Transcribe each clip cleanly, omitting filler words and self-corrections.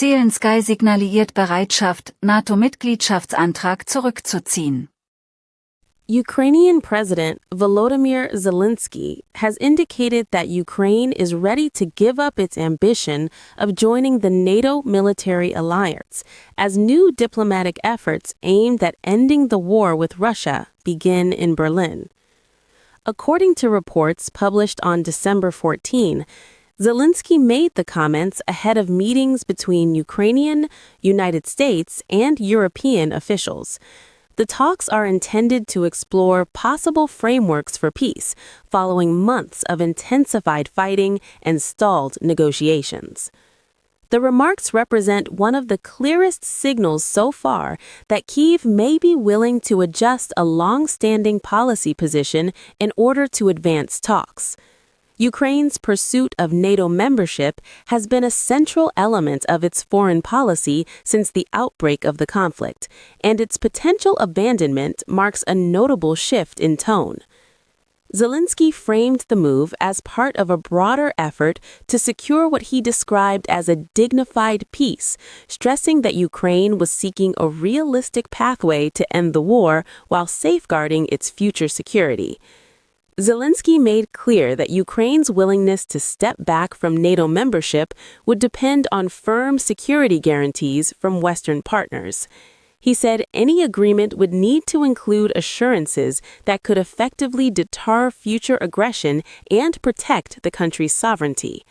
Zelensky signalisiert Bereitschaft, NATO-Mitgliedschafts-Antrag zurückzuziehen. Ukrainian President Volodymyr Zelensky has indicated that Ukraine is ready to give up its ambition of joining the NATO military alliance as new diplomatic efforts aimed at ending the war with Russia begin in Berlin. According to reports published on December 14, Zelensky made the comments ahead of meetings between Ukrainian, United States, and European officials. The talks are intended to explore possible frameworks for peace following months of intensified fighting and stalled negotiations. The remarks represent one of the clearest signals so far that Kyiv may be willing to adjust a long-standing policy position in order to advance talks. Ukraine's pursuit of NATO membership has been a central element of its foreign policy since the outbreak of the conflict, and its potential abandonment marks a notable shift in tone. Zelensky framed the move as part of a broader effort to secure what he described as a dignified peace, stressing that Ukraine was seeking a realistic pathway to end the war while safeguarding its future security. Zelensky made clear that Ukraine's willingness to step back from NATO membership would depend on firm security guarantees from Western partners. He said any agreement would need to include assurances that could effectively deter future aggression and protect the country's sovereignty.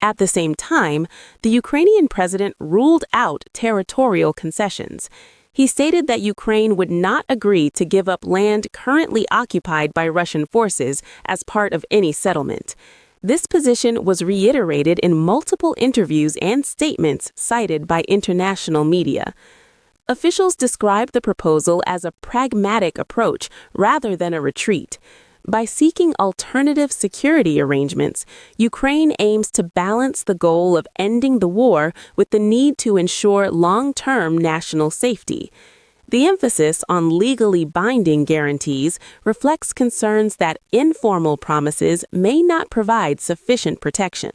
At the same time, the Ukrainian president ruled out territorial concessions. He stated that Ukraine would not agree to give up land currently occupied by Russian forces as part of any settlement. This position was reiterated in multiple interviews and statements cited by international media. Officials described the proposal as a pragmatic approach rather than a retreat. By seeking alternative security arrangements, Ukraine aims to balance the goal of ending the war with the need to ensure long-term national safety. The emphasis on legally binding guarantees reflects concerns that informal promises may not provide sufficient protection.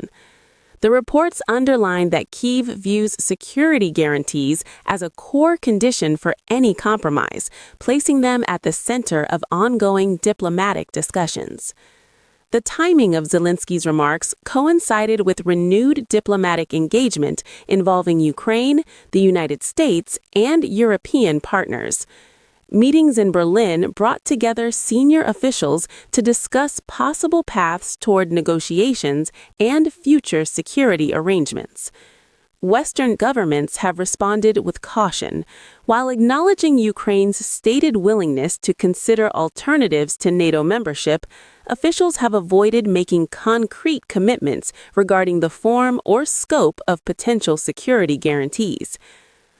The reports underline that Kyiv views security guarantees as a core condition for any compromise, placing them at the center of ongoing diplomatic discussions. The timing of Zelensky's remarks coincided with renewed diplomatic engagement involving Ukraine, the United States, and European partners. Meetings in Berlin brought together senior officials to discuss possible paths toward negotiations and future security arrangements. Western governments have responded with caution. While acknowledging Ukraine's stated willingness to consider alternatives to NATO membership, officials have avoided making concrete commitments regarding the form or scope of potential security guarantees.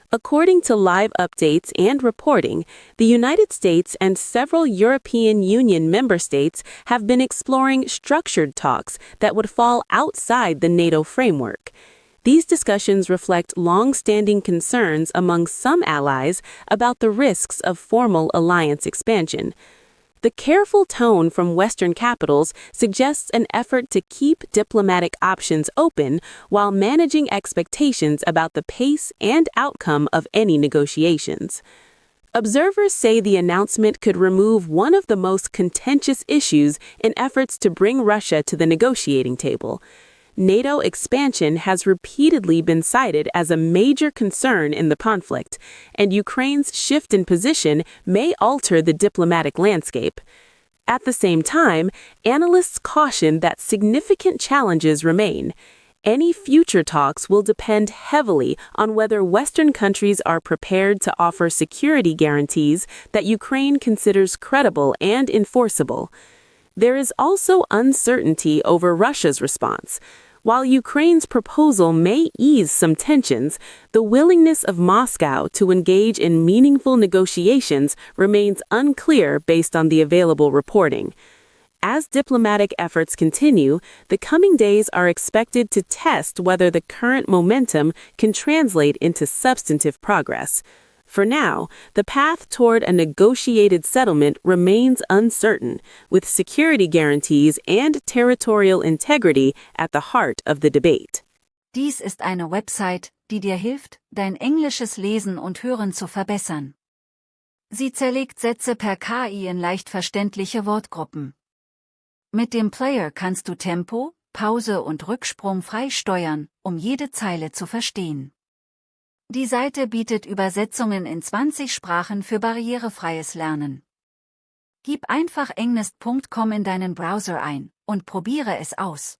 According to live updates and reporting, the United States and several European Union member states have been exploring structured talks that would fall outside the NATO framework. These discussions reflect long-standing concerns among some allies about the risks of formal alliance expansion. The careful tone from Western capitals suggests an effort to keep diplomatic options open while managing expectations about the pace and outcome of any negotiations. Observers say the announcement could remove one of the most contentious issues in efforts to bring Russia to the negotiating table. NATO expansion has repeatedly been cited as a major concern in the conflict, and Ukraine's shift in position may alter the diplomatic landscape. At the same time, analysts caution that significant challenges remain. Any future talks will depend heavily on whether Western countries are prepared to offer security guarantees that Ukraine considers credible and enforceable. There is also uncertainty over Russia's response. While Ukraine's proposal may ease some tensions, the willingness of Moscow to engage in meaningful negotiations remains unclear based on the available reporting. As diplomatic efforts continue, the coming days are expected to test whether the current momentum can translate into substantive progress. For now, the path toward a negotiated settlement remains uncertain, with security guarantees and territorial integrity at the heart of the debate. Dies ist eine Website, die dir hilft, dein englisches Lesen und Hören zu verbessern. Sie zerlegt Sätze per KI in leicht verständliche Wortgruppen. Mit dem Player kannst du Tempo, Pause und Rücksprung frei steuern, um jede Zeile zu verstehen. Die Seite bietet Übersetzungen in 20 Sprachen für barrierefreies Lernen. Gib einfach englist.com in deinen Browser ein und probiere es aus.